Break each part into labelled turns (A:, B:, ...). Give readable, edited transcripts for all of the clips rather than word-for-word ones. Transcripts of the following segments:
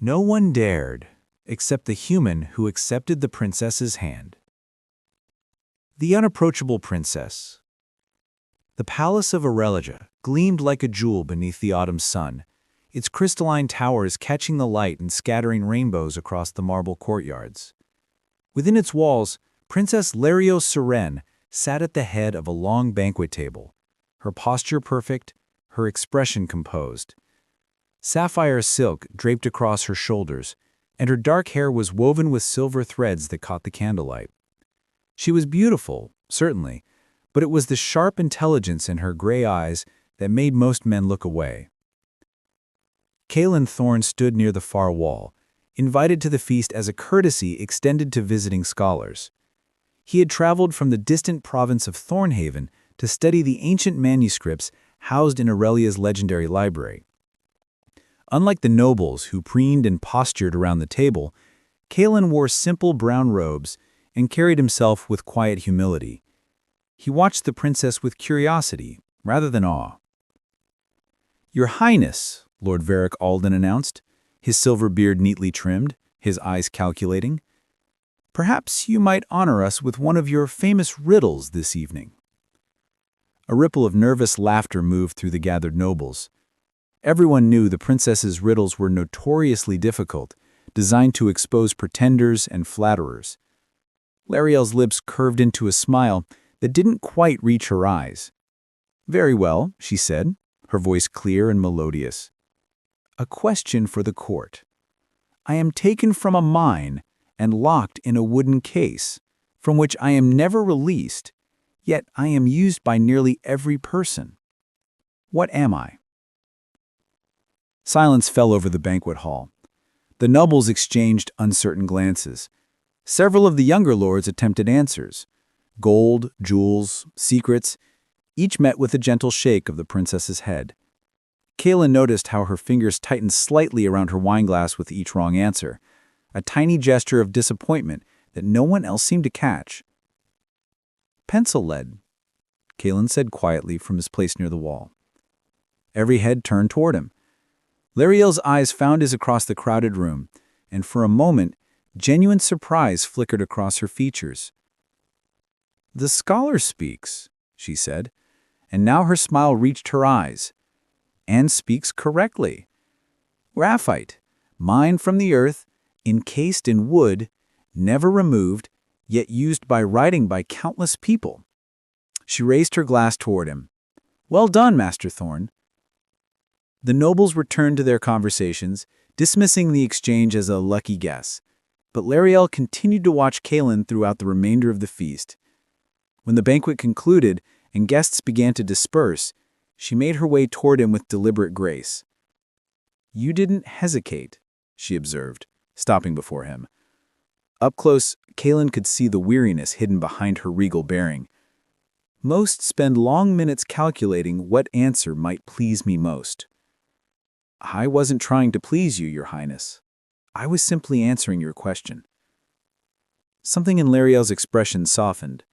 A: No one dared, except the human who accepted the princess's hand. The unapproachable princess. The palace of Aurelia gleamed like a jewel beneath the autumn sun, its crystalline towers catching the light and scattering rainbows across the marble courtyards. Within its walls, Princess Larios Seren sat at the head of a long banquet table, her posture perfect, her expression composed. Sapphire silk draped across her shoulders, and her dark hair was woven with silver threads that caught the candlelight. She was beautiful, certainly, but it was the sharp intelligence in her gray eyes that made most men look away. Calen Thorne stood near the far wall, invited to the feast as a courtesy extended to visiting scholars. He had traveled from the distant province of Thornhaven to study the ancient manuscripts housed in Aurelia's legendary library. Unlike the nobles who preened and postured around the table, Calen wore simple brown robes and carried himself with quiet humility. He watched the princess with curiosity, rather than awe. "Your Highness," Lord Varric Alden announced, his silver beard neatly trimmed, his eyes calculating. "Perhaps you might honor us with one of your famous riddles this evening." A ripple of nervous laughter moved through the gathered nobles. Everyone knew the princess's riddles were notoriously difficult, designed to expose pretenders and flatterers. Lariel's lips curved into a smile that didn't quite reach her eyes. "Very well," she said, her voice clear and melodious. "A question for the court. I am taken from a mine and locked in a wooden case, from which I am never released, yet I am used by nearly every person. What am I?" Silence fell over the banquet hall. The nobles exchanged uncertain glances. Several of the younger lords attempted answers. Gold, jewels, secrets, each met with a gentle shake of the princess's head. Calen noticed how her fingers tightened slightly around her wineglass with each wrong answer, a tiny gesture of disappointment that no one else seemed to catch. "Pencil lead," Calen said quietly from his place near the wall. Every head turned toward him. Lariel's eyes found his across the crowded room, and for a moment, genuine surprise flickered across her features. "The scholar speaks," she said, and now her smile reached her eyes. "And speaks correctly. Graphite, mined from the earth, encased in wood, never removed, yet used by writing by countless people." She raised her glass toward him. "Well done, Master Thorne." The nobles returned to their conversations, dismissing the exchange as a lucky guess, but Lariel continued to watch Calen throughout the remainder of the feast. When the banquet concluded and guests began to disperse, she made her way toward him with deliberate grace. "You didn't hesitate," she observed, stopping before him. Up close, Calen could see the weariness hidden behind her regal bearing. "Most spend long minutes calculating what answer might please me most." "I wasn't trying to please you, Your Highness. I was simply answering your question." Something in Lariel's expression softened.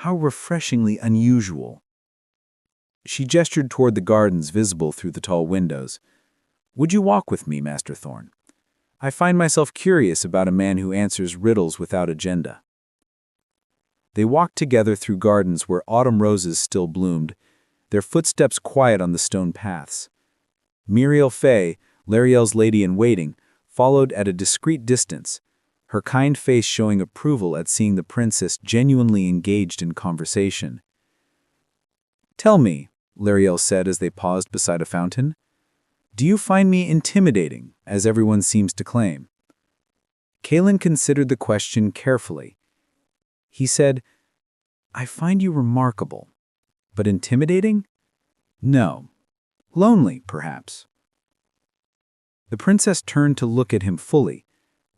A: How refreshingly unusual. She gestured toward the gardens visible through the tall windows. "Would you walk with me, Master Thorne? I find myself curious about a man who answers riddles without agenda." They walked together through gardens where autumn roses still bloomed, their footsteps quiet on the stone paths. Muriel Fay, Lariel's lady-in-waiting, followed at a discreet distance, her kind face showing approval at seeing the princess genuinely engaged in conversation. "Tell me," Lariel said as they paused beside a fountain, "do you find me intimidating, as everyone seems to claim?" Calen considered the question carefully. He said, "I find you remarkable, but intimidating? No. Lonely, perhaps." The princess turned to look at him fully,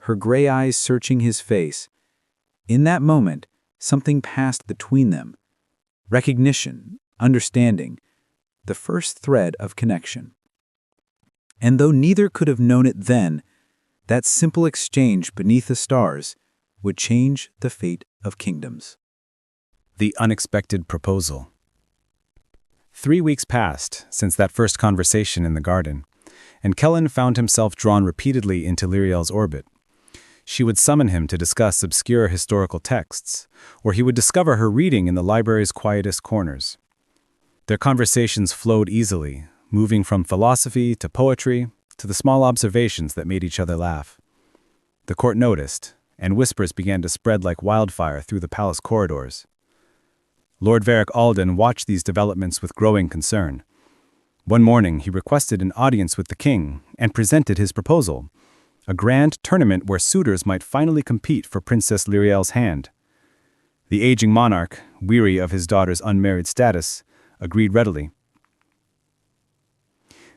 A: her gray eyes searching his face. In that moment, something passed between them. Recognition, understanding, the first thread of connection. And though neither could have known it then, that simple exchange beneath the stars would change the fate of kingdoms.
B: The unexpected proposal. 3 weeks passed since that first conversation in the garden, and Kellen found himself drawn repeatedly into Lyriel's orbit. She would summon him to discuss obscure historical texts, or he would discover her reading in the library's quietest corners. Their conversations flowed easily, moving from philosophy to poetry to the small observations that made each other laugh. The court noticed, and whispers began to spread like wildfire through the palace corridors. Lord Varric Alden watched these developments with growing concern. One morning, he requested an audience with the king and presented his proposal, a grand tournament where suitors might finally compete for Princess Lyriel's hand. The aging monarch, weary of his daughter's unmarried status, agreed readily.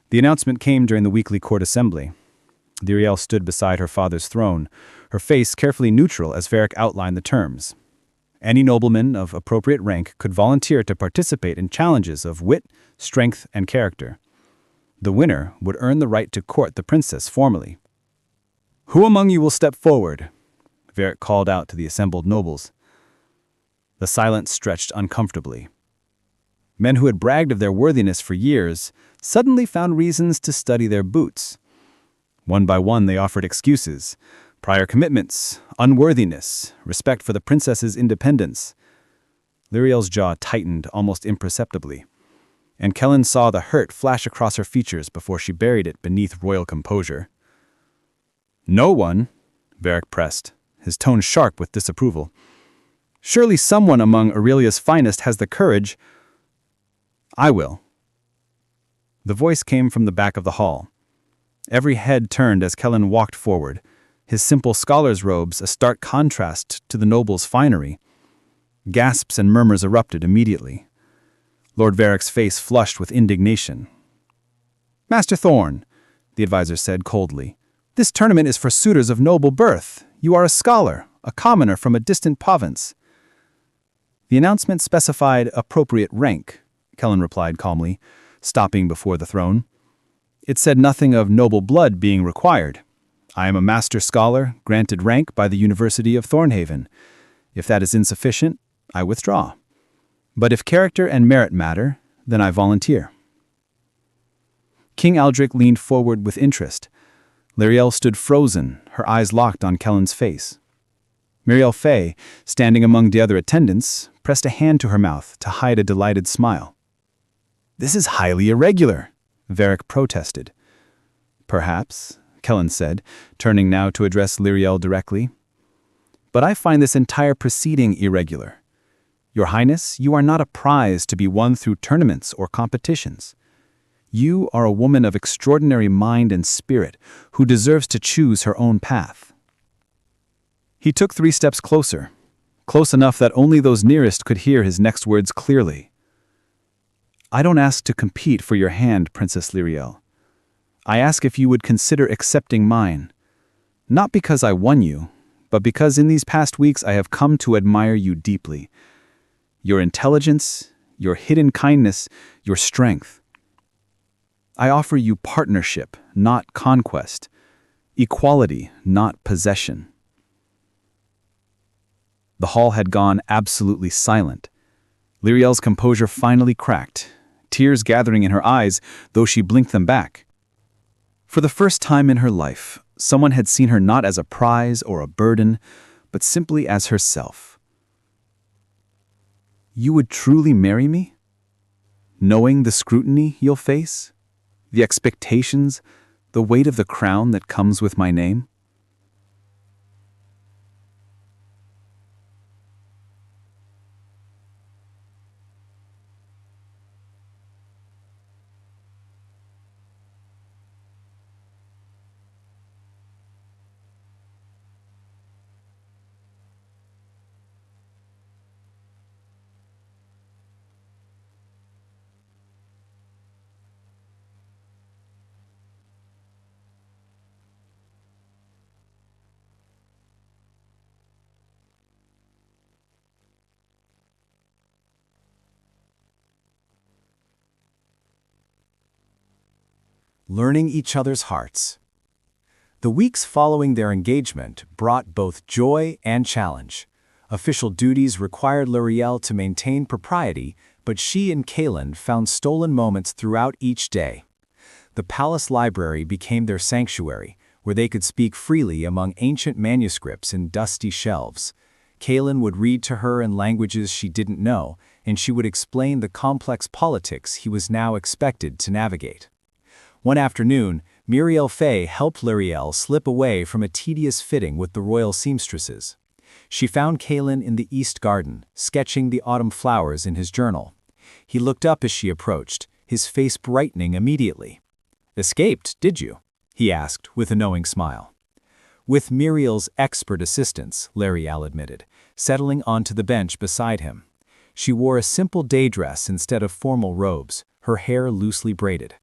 B: The announcement came during the weekly court assembly. Lyriel stood beside her father's throne, her face carefully neutral as Varric outlined the terms. Any nobleman of appropriate rank could volunteer to participate in challenges of wit, strength, and character. The winner would earn the right to court the princess formally. "Who among you will step forward?" Varric called out to the assembled nobles. The silence stretched uncomfortably. Men who had bragged of their worthiness for years suddenly found reasons to study their boots. One by one they offered excuses: prior commitments, unworthiness, respect for the princess's independence. Lyriel's jaw tightened almost imperceptibly, and Kellen saw the hurt flash across her features before she buried it beneath royal composure. "No one," Varric pressed, his tone sharp with disapproval. "Surely someone among Aurelia's finest has the courage—" "I will." The voice came from the back of the hall. Every head turned as Kellen walked forward, his simple scholar's robes a stark contrast to the noble's finery. Gasps and murmurs erupted immediately. Lord Varric's face flushed with indignation. "Master Thorn," the advisor said coldly, "this tournament is for suitors of noble birth. You are a scholar, a commoner from a distant province." "The announcement specified appropriate rank," Kellen replied calmly, stopping before the throne. "It said nothing of noble blood being required. I am a master scholar, granted rank by the University of Thornhaven. If that is insufficient, I withdraw. But if character and merit matter, then I volunteer." King Aldric leaned forward with interest. Lyriel stood frozen, her eyes locked on Kellen's face. Muriel Fay, standing among the other attendants, pressed a hand to her mouth to hide a delighted smile. "This is highly irregular," Varric protested. "Perhaps," Kellen said, turning now to address Lyriel directly. "But I find this entire proceeding irregular. Your Highness, you are not a prize to be won through tournaments or competitions. You are a woman of extraordinary mind and spirit who deserves to choose her own path." He took 3 steps closer, close enough that only those nearest could hear his next words clearly. "I don't ask to compete for your hand, Princess Lyriel. I ask if you would consider accepting mine, not because I won you, but because in these past weeks I have come to admire you deeply. Your intelligence, your hidden kindness, your strength. I offer you partnership, not conquest, equality, not possession." The hall had gone absolutely silent. Lyriel's composure finally cracked, tears gathering in her eyes, though she blinked them back. For the first time in her life, someone had seen her not as a prize or a burden, but simply as herself. "You would truly marry me? Knowing the scrutiny you'll face? The expectations, the weight of the crown that comes with my name?"
A: Learning each other's hearts. The weeks following their engagement brought both joy and challenge. Official duties required Lyriel to maintain propriety, but she and Kalen found stolen moments throughout each day. The palace library became their sanctuary, where they could speak freely among ancient manuscripts and dusty shelves. Kaelin would read to her in languages she didn't know, and she would explain the complex politics he was now expected to navigate. One afternoon, Muriel Fay helped Luriel slip away from a tedious fitting with the royal seamstresses. She found Kaelin in the East Garden, sketching the autumn flowers in his journal. He looked up as she approached, his face brightening immediately. "Escaped, did you?" he asked with a knowing smile. "With Muriel's expert assistance," Luriel admitted, settling onto the bench beside him. She wore a simple day dress instead of formal robes, her hair loosely braided.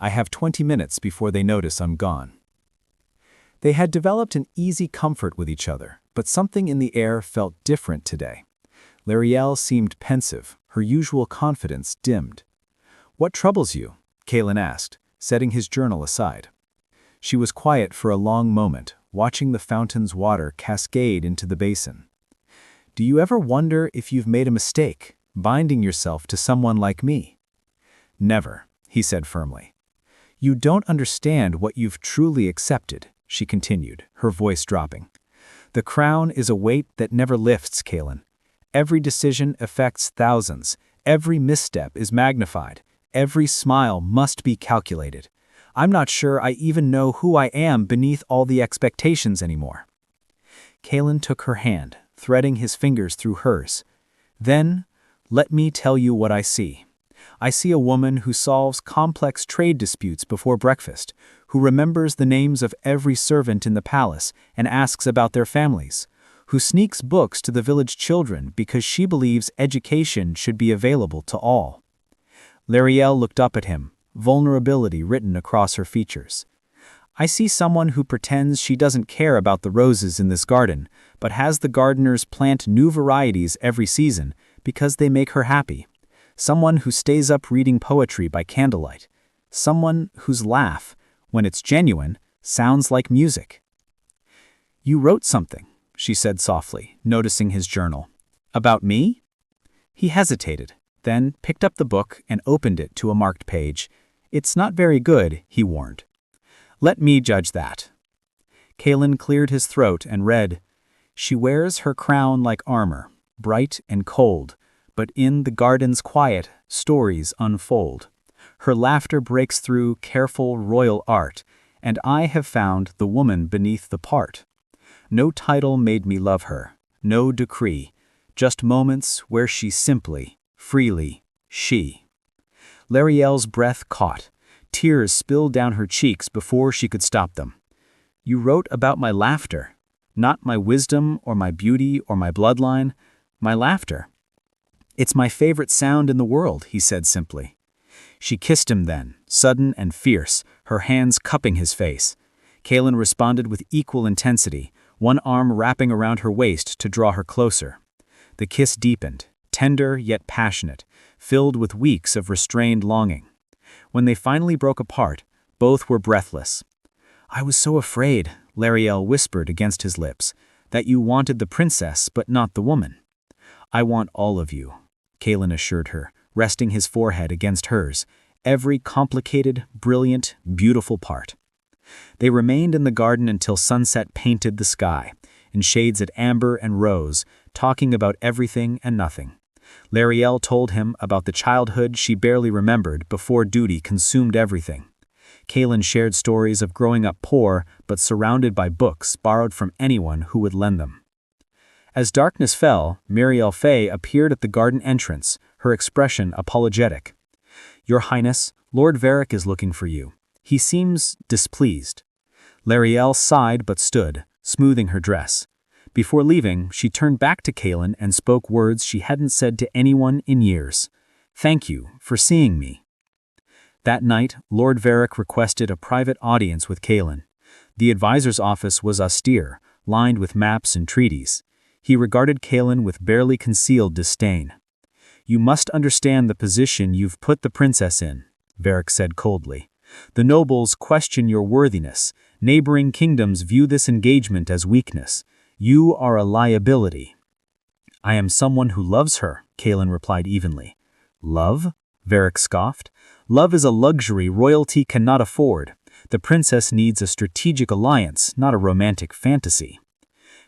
A: "I have 20 minutes before they notice I'm gone." They had developed an easy comfort with each other, but something in the air felt different today. Luriel seemed pensive, her usual confidence dimmed. "What troubles you?" Kaelin asked, setting his journal aside. She was quiet for a long moment, watching the fountain's water cascade into the basin. "Do you ever wonder if you've made a mistake, binding yourself to someone like me?" "Never," he said firmly. "You don't understand what you've truly accepted," she continued, her voice dropping. "The crown is a weight that never lifts, Kaelin. Every decision affects thousands, every misstep is magnified, every smile must be calculated. I'm not sure I even know who I am beneath all the expectations anymore." Kaelin took her hand, threading his fingers through hers. "Then, let me tell you what I see. I see a woman who solves complex trade disputes before breakfast, who remembers the names of every servant in the palace and asks about their families, who sneaks books to the village children because she believes education should be available to all." Luriel looked up at him, vulnerability written across her features. "I see someone who pretends she doesn't care about the roses in this garden, but has the gardeners plant new varieties every season because they make her happy. Someone who stays up reading poetry by candlelight. Someone whose laugh, when it's genuine, sounds like music." "You wrote something," she said softly, noticing his journal. "About me?" He hesitated, then picked up the book and opened it to a marked page. "It's not very good," he warned. "Let me judge that." Kaelin cleared his throat and read, "She wears her crown like armor, bright and cold, but in the garden's quiet, stories unfold. Her laughter breaks through careful royal art, and I have found the woman beneath the part. No title made me love her, no decree, just moments where she's simply, freely, she." Luriel's breath caught. Tears spilled down her cheeks before she could stop them. "You wrote about my laughter, not my wisdom or my beauty or my bloodline, my laughter." "It's my favorite sound in the world," he said simply. She kissed him then, sudden and fierce, her hands cupping his face. Kaelin responded with equal intensity, one arm wrapping around her waist to draw her closer. The kiss deepened, tender yet passionate, filled with weeks of restrained longing. When they finally broke apart, both were breathless. "I was so afraid," Luriel whispered against his lips, "that you wanted the princess but not the woman." "I want all of you," Kaelin assured her, resting his forehead against hers, every complicated, brilliant, beautiful part. They remained in the garden until sunset painted the sky, in shades of amber and rose, talking about everything and nothing. Luriel told him about the childhood she barely remembered before duty consumed everything. Kaelin shared stories of growing up poor but surrounded by books borrowed from anyone who would lend them. As darkness fell, Muriel Fay appeared at the garden entrance, her expression apologetic. "Your Highness, Lord Varric is looking for you. He seems displeased." Luriel sighed but stood, smoothing her dress. Before leaving, she turned back to Kaelin and spoke words she hadn't said to anyone in years. "Thank you for seeing me." That night, Lord Varric requested a private audience with Kaelin. The advisor's office was austere, lined with maps and treaties. He regarded Kaelin with barely concealed disdain. "You must understand the position you've put the princess in," Varric said coldly. "The nobles question your worthiness. Neighboring kingdoms view this engagement as weakness. You are a liability." "I am someone who loves her," Kaelin replied evenly. "Love?"
B: Varric scoffed. "Love is a luxury royalty cannot afford. The princess needs a strategic alliance, not a romantic fantasy."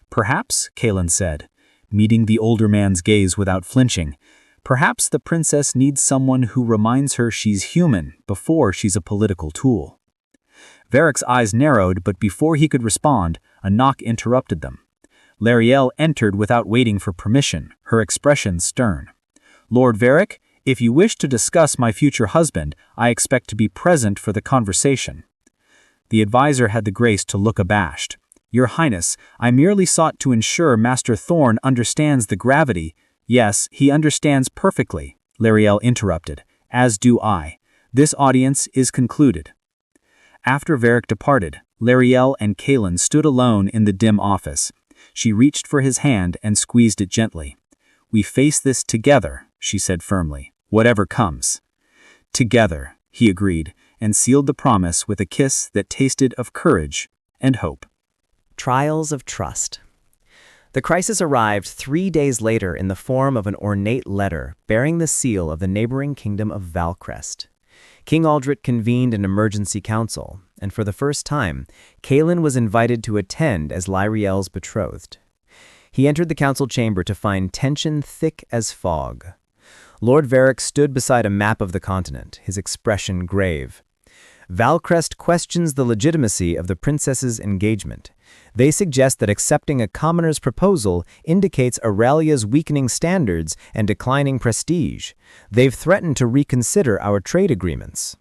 B: "Perhaps," Kaelin said, meeting the older man's gaze without flinching, "perhaps the princess needs someone who reminds her she's human before she's a political tool." Varric's eyes narrowed, but before he could respond, a knock interrupted them. Lariel entered without waiting for permission, her expression stern. "Lord Varric, if you wish to discuss my future husband, I expect to be present for the conversation." The advisor had the grace to look abashed. "Your Highness, I merely sought to ensure Master Thorn understands the gravity—" "Yes, he understands perfectly," Lariel interrupted, "as do I. This audience is concluded." After Varric departed, Lariel and Kaelin stood alone in the dim office. She reached for his hand and squeezed it gently. "We face this together," she said firmly, "whatever comes." "Together," he agreed, and sealed the promise with a kiss that tasted of courage and hope.
C: Trials of Trust. The crisis arrived 3 days later in the form of an ornate letter bearing the seal of the neighboring kingdom of Valcrest. King Aldrich convened an emergency council, and for the first time, Kaelin was invited to attend as Lyriel's betrothed. He entered the council chamber to find tension thick as fog. Lord Varric stood beside a map of the continent, his expression grave. Valcrest questions the legitimacy of the princess's engagement. They suggest that accepting a commoner's proposal indicates Aurelia's weakening standards and declining prestige. They've threatened to reconsider our trade agreements.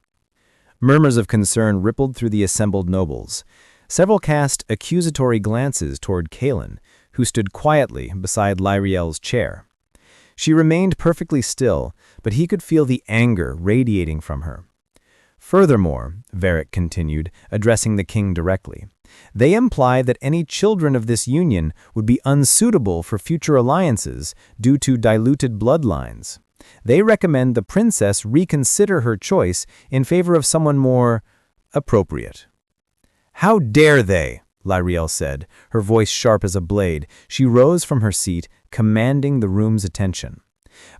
C: Murmurs of concern rippled through the assembled nobles. Several cast accusatory glances toward Kaelin, who stood quietly beside Lyriel's chair. She remained perfectly still, but he could feel the anger radiating from her. Furthermore, Varric continued, addressing the king directly, they imply that any children of this union would be unsuitable for future alliances due to diluted bloodlines. They recommend the princess reconsider her choice in favor of someone more appropriate. "How dare they?" Lyriel said, her voice sharp as a blade. She rose from her seat, commanding the room's attention.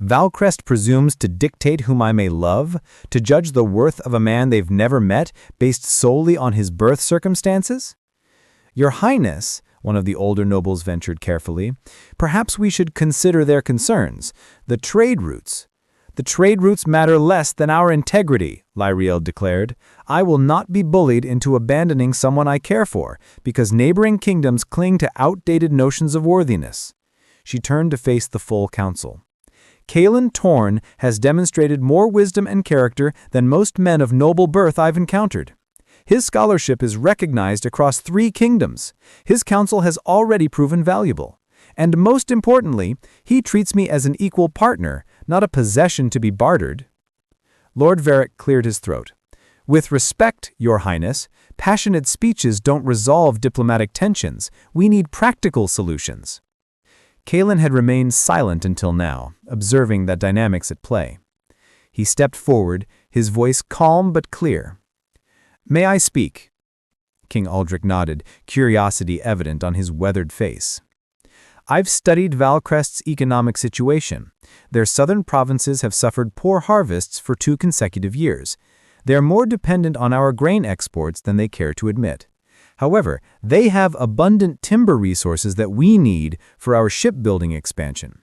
C: "Valcrest presumes to dictate whom I may love, to judge the worth of a man they've never met based solely on his birth circumstances?" "Your Highness," one of the older nobles ventured carefully, "perhaps we should consider their concerns. The trade routes." "The trade routes matter less than our integrity," Lyriel declared. "I will not be bullied into abandoning someone I care for, because neighboring kingdoms cling to outdated notions of worthiness." She turned to face the full council. "Kaelin Torn has demonstrated more wisdom and character than most men of noble birth I've encountered. His scholarship is recognized across 3 kingdoms. His counsel has already proven valuable. And most importantly, he treats me as an equal partner, not a possession to be bartered." Lord Varric cleared his throat. "With respect, Your Highness, passionate speeches don't resolve diplomatic tensions. We need practical solutions." Kaelin had remained silent until now, observing the dynamics at play. He stepped forward, his voice calm but clear. "May I speak?" King Aldrich nodded, curiosity evident on his weathered face. "I've studied Valcrest's economic situation. Their southern provinces have suffered poor harvests for 2 consecutive years. They are more dependent on our grain exports than they care to admit. However, they have abundant timber resources that we need for our shipbuilding expansion."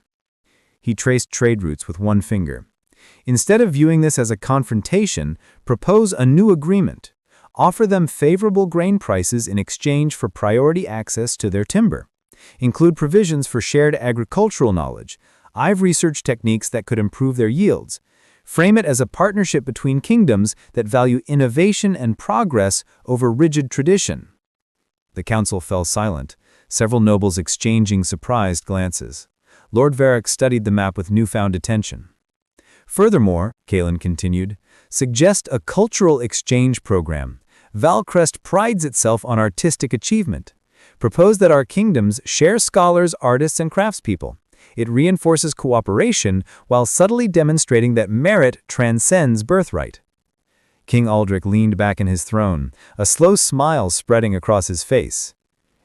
C: He traced trade routes with one finger. "Instead of viewing this as a confrontation, propose a new agreement. Offer them favorable grain prices in exchange for priority access to their timber. Include provisions for shared agricultural knowledge. I've researched techniques that could improve their yields. Frame it as a partnership between kingdoms that value innovation and progress over rigid tradition." The council fell silent, several nobles exchanging surprised glances. Lord Varric studied the map with newfound attention. "Furthermore," Kaelin continued, "suggest a cultural exchange program. Valcrest prides itself on artistic achievement. Propose that our kingdoms share scholars, artists, and craftspeople. It reinforces cooperation while subtly demonstrating that merit transcends birthright." King Aldrich leaned back in his throne, a slow smile spreading across his face.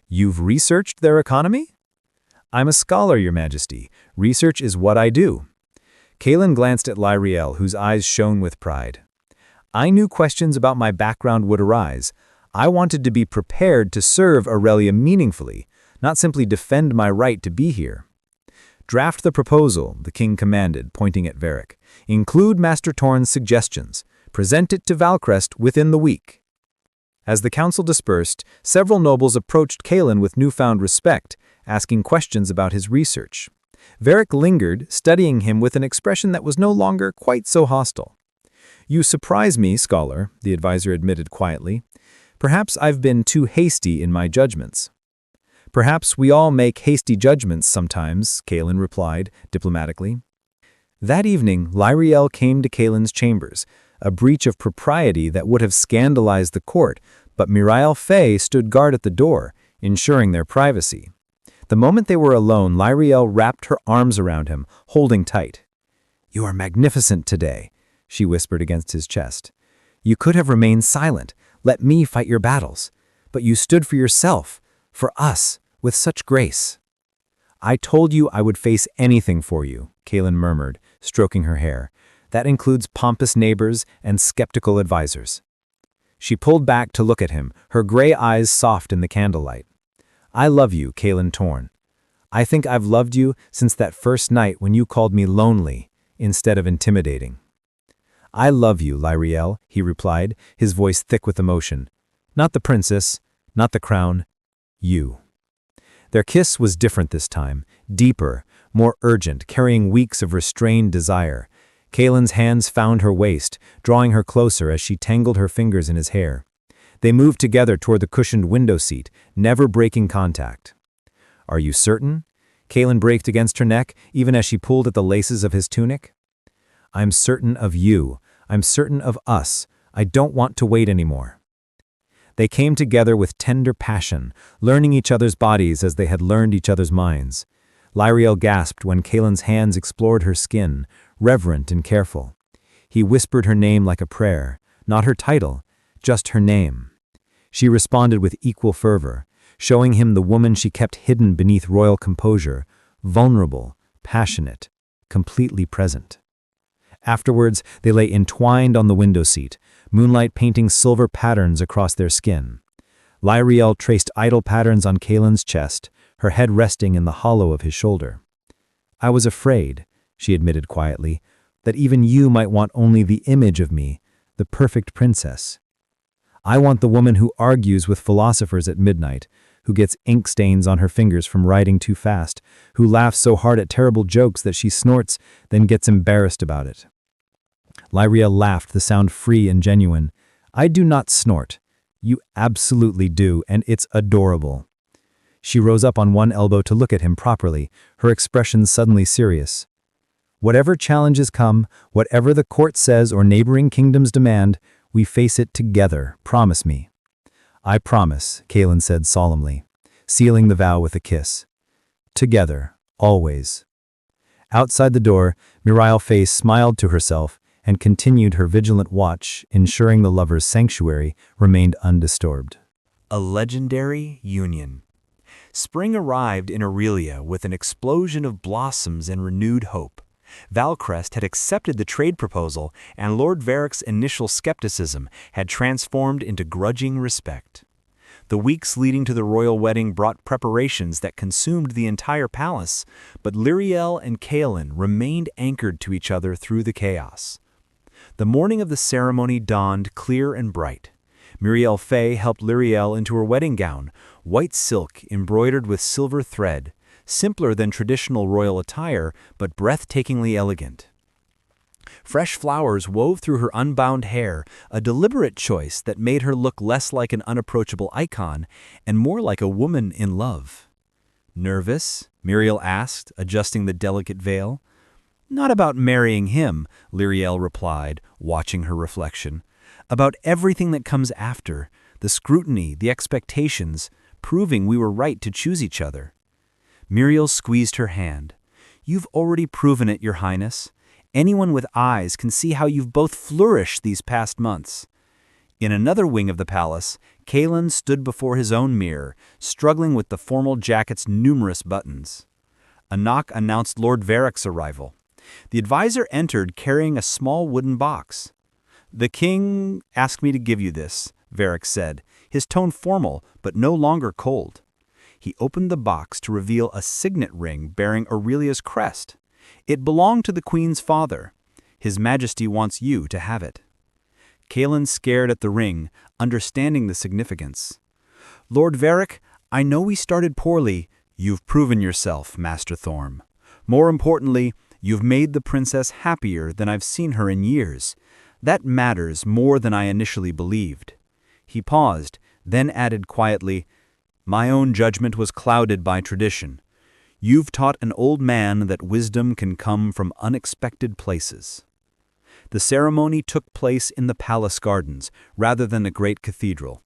C: "You've researched their economy?" "I'm a scholar, Your Majesty. Research is what I do."
B: Kaelin glanced at Lyriel, whose eyes shone with pride. I knew questions about my background would arise. I wanted to be prepared to serve Aurelia meaningfully, not simply defend my right to be here. Draft the proposal, the king commanded, pointing at Varric. Include Master Torn's suggestions. Present it to Valcrest within the week. As the council dispersed, several nobles approached Kaelin with newfound respect, asking questions about his research. Varric lingered, studying him with an expression that was no longer quite so hostile. You surprise me, scholar, the advisor admitted quietly. Perhaps I've been too hasty in my judgments. Perhaps we all make hasty judgments sometimes, Kaelin replied, diplomatically. That evening, Lyriel came to Kaelin's chambers, a breach of propriety that would have scandalized the court, but Miriel Fay stood guard at the door, ensuring their privacy. The moment they were alone, Lyriel wrapped her arms around him, holding tight. You are magnificent today, she whispered against his chest. You could have remained silent, let me fight your battles, but you stood for yourself, for us, with such grace. I told you I would face anything for you, Kaelin murmured, stroking her hair. That includes pompous neighbors and skeptical advisors. She pulled back to look at him, her gray eyes soft in the candlelight. I love you, Kaelin Torn. I think I've loved you since that first night when you called me lonely instead of intimidating. I love you, Lyriel, he replied, his voice thick with emotion. Not the princess, not the crown, you. Their kiss was different this time, deeper, more urgent, carrying weeks of restrained desire. Kaelin's hands found her waist, drawing her closer as she tangled her fingers in his hair. They moved together toward the cushioned window seat, never breaking contact. Are you certain? Kaelin braked against her neck, even as she pulled at the laces of his tunic. I'm certain of you. I'm certain of us. I don't want to wait anymore. They came together with tender passion, learning each other's bodies as they had learned each other's minds. Lyriel gasped when Kaelin's hands explored her skin, reverent and careful. He whispered her name like a prayer, not her title, just her name. She responded with equal fervor, showing him the woman she kept hidden beneath royal composure, vulnerable, passionate, completely present. Afterwards, they lay entwined on the window seat, moonlight painting silver patterns across their skin. Lyriel traced idle patterns on Kaelin's chest, her head resting in the hollow of his shoulder. I was afraid, she admitted quietly, that even you might want only the image of me, the perfect princess. I want the woman who argues with philosophers at midnight, who gets ink stains on her fingers from writing too fast, who laughs so hard at terrible jokes that she snorts, then gets embarrassed about it. Lyriel laughed, the sound free and genuine. I do not snort. You absolutely do, and it's adorable. She rose up on one elbow to look at him properly, her expression suddenly serious. Whatever challenges come, whatever the court says or neighboring kingdoms demand, we face it together, promise me. I promise, Kaelin said solemnly, sealing the vow with a kiss. Together, always. Outside the door, Miriel Fay smiled to herself and continued her vigilant watch, ensuring the lovers' sanctuary remained undisturbed.
A: A legendary union. Spring arrived in Aurelia with an explosion of blossoms and renewed hope. Valcrest had accepted the trade proposal, and Lord Varric's initial skepticism had transformed into grudging respect. The weeks leading to the royal wedding brought preparations that consumed the entire palace, but Lyriel and Kaelin remained anchored to each other through the chaos. The morning of the ceremony dawned clear and bright. Miriel Fay helped Lyriel into her wedding gown, white silk embroidered with silver thread, simpler than traditional royal attire, but breathtakingly elegant. Fresh flowers wove through her unbound hair, a deliberate choice that made her look less like an unapproachable icon and more like a woman in love. Nervous? Miriel asked, adjusting the delicate veil. Not about marrying him, Lyriel replied, watching her reflection. About everything that comes after, the scrutiny, the expectations, proving we were right to choose each other. Miriel squeezed her hand. You've already proven it, Your Highness. Anyone with eyes can see how you've both flourished these past months. In another wing of the palace, Kaelin stood before his own mirror, struggling with the formal jacket's numerous buttons. A knock announced Lord Varric's arrival.
B: The advisor entered carrying a small wooden box. "The king asked me to give you this," Varric said, his tone formal but no longer cold. He opened the box to reveal a signet ring bearing Aurelia's crest. "It belonged to the queen's father. His Majesty wants you to have it." Kaelin stared at the ring, understanding the significance. "Lord Varric, I know we started poorly." "You've proven yourself, Master Thorm. More importantly, you've made the princess happier than I've seen her in years. That matters more than I initially believed." He paused, then added quietly, "My own judgment was clouded by tradition. You've taught an old man that wisdom can come from unexpected places." The ceremony took place in the palace gardens, rather than a great cathedral.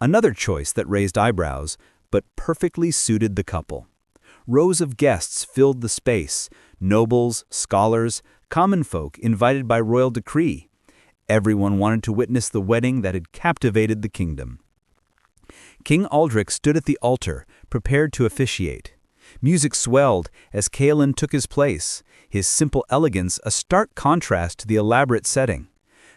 B: Another choice that raised eyebrows, but perfectly suited the couple. Rows of guests filled the space, nobles, scholars, common folk invited by royal decree. Everyone wanted to witness the wedding that had captivated the kingdom. King Aldric stood at the altar, prepared to officiate. Music swelled as Kaelin took his place, his simple elegance a stark contrast to the elaborate setting.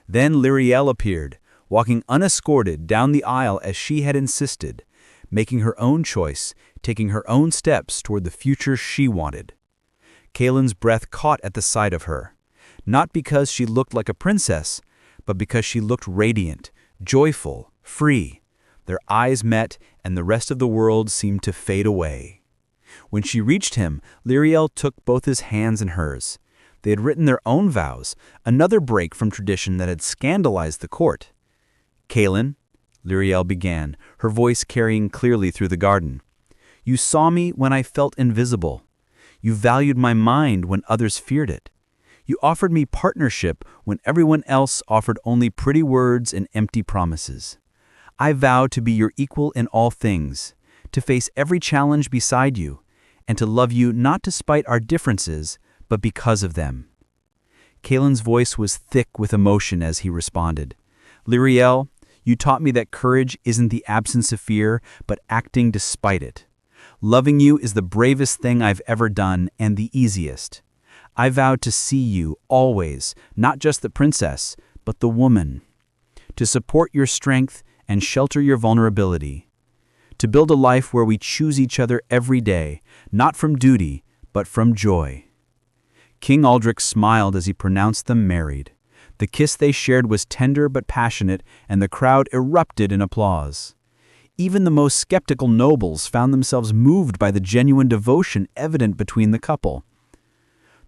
B: Then Lyriel appeared, walking unescorted down the aisle as she had insisted, making her own choice, taking her own steps toward the future she wanted. Kaelin's breath caught at the sight of her, not because she looked like a princess, but because she looked radiant, joyful, free. Their eyes met, and the rest of the world seemed to fade away. When she reached him, Lyriel took both his hands in hers. They had written their own vows, another break from tradition that had scandalized the court. "Kaelin," Lyriel began, her voice carrying clearly through the garden, "you saw me when I felt invisible. You valued my mind when others feared it. You offered me partnership when everyone else offered only pretty words and empty promises. I vow to be your equal in all things, to face every challenge beside you, and to love you not despite our differences, but because of them." Kaelin's voice was thick with emotion as he responded, "Lyriel, you taught me that courage isn't the absence of fear, but acting despite it. Loving you is the bravest thing I've ever done and the easiest. I vowed to see you always, not just the princess, but the woman. To support your strength and shelter your vulnerability. To build a life where we choose each other every day, not from duty, but from joy." King Aldric smiled as he pronounced them married. The kiss they shared was tender but passionate, and the crowd erupted in applause. Even the most skeptical nobles found themselves moved by the genuine devotion evident between the couple.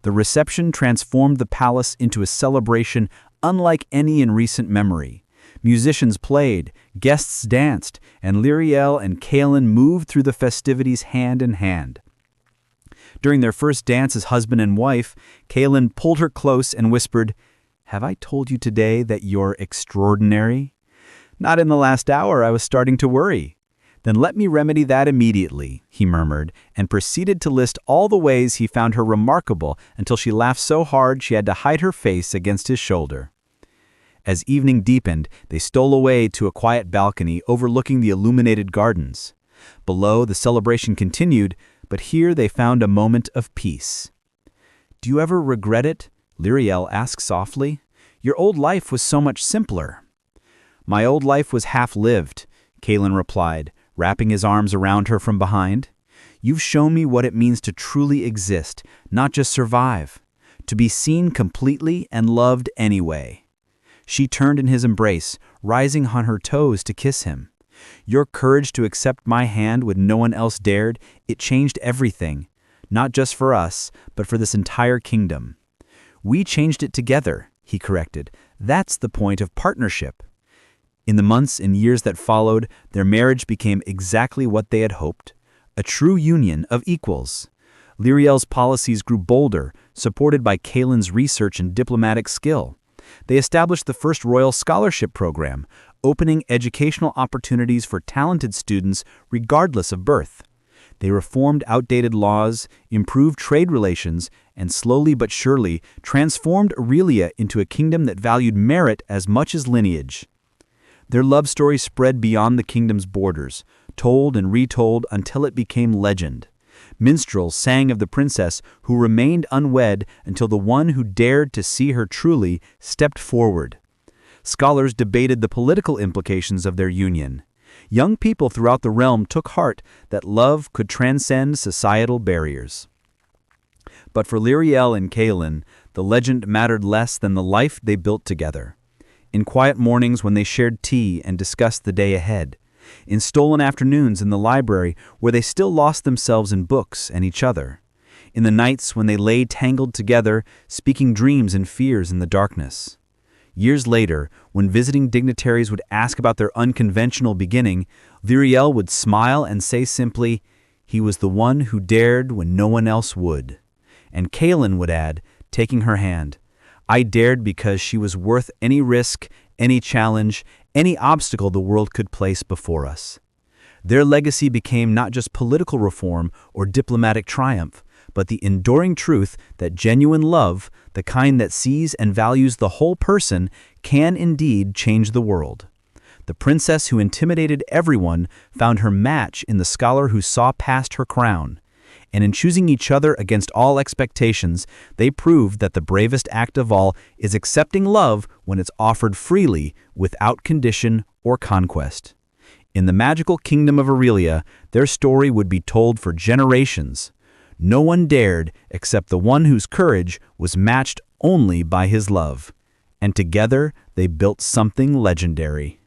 B: The reception transformed the palace into a celebration unlike any in recent memory. Musicians played, guests danced, and Lyriel and Kaelin moved through the festivities hand in hand. During their first dance as husband and wife, Kaelin pulled her close and whispered, "Have I told you today that you're extraordinary?" "Not in the last hour, I was starting to worry." "Then let me remedy that immediately," he murmured, and proceeded to list all the ways he found her remarkable until she laughed so hard she had to hide her face against his shoulder. As evening deepened, they stole away to a quiet balcony overlooking the illuminated gardens. Below, the celebration continued, but here they found a moment of peace. "Do you ever regret it?" Lyriel asked softly. "Your old life was so much simpler." "My old life was half-lived," Kaelin replied, wrapping his arms around her from behind. "You've shown me what it means to truly exist, not just survive. To be seen completely and loved anyway." She turned in his embrace, rising on her toes to kiss him. "Your courage to accept my hand when no one else dared, it changed everything. Not just for us, but for this entire kingdom." "We changed it together," he corrected. "That's the point of partnership." In the months and years that followed, their marriage became exactly what they had hoped, a true union of equals. Lyriel's policies grew bolder, supported by Kaelin's research and diplomatic skill. They established the first royal scholarship program, opening educational opportunities for talented students regardless of birth. They reformed outdated laws, improved trade relations, and slowly but surely transformed Aurelia into a kingdom that valued merit as much as lineage. Their love story spread beyond the kingdom's borders, told and retold until it became legend. Minstrels sang of the princess who remained unwed until the one who dared to see her truly stepped forward. Scholars debated the political implications of their union. Young people throughout the realm took heart that love could transcend societal barriers. But for Lyriel and Kaelin, the legend mattered less than the life they built together. In quiet mornings when they shared tea and discussed the day ahead. In stolen afternoons in the library where they still lost themselves in books and each other. In the nights when they lay tangled together, speaking dreams and fears in the darkness. Years later, when visiting dignitaries would ask about their unconventional beginning, Lyriel would smile and say simply, "He was the one who dared when no one else would." And Kaelin would add, taking her hand, "I dared because she was worth any risk, any challenge, any obstacle the world could place before us." Their legacy became not just political reform or diplomatic triumph, but the enduring truth that genuine love, the kind that sees and values the whole person, can indeed change the world. The princess who intimidated everyone found her match in the scholar who saw past her crown. And in choosing each other against all expectations, they proved that the bravest act of all is accepting love when it's offered freely, without condition or conquest. In the magical kingdom of Aurelia, their story would be told for generations. No one dared except the one whose courage was matched only by his love. And together they built something legendary.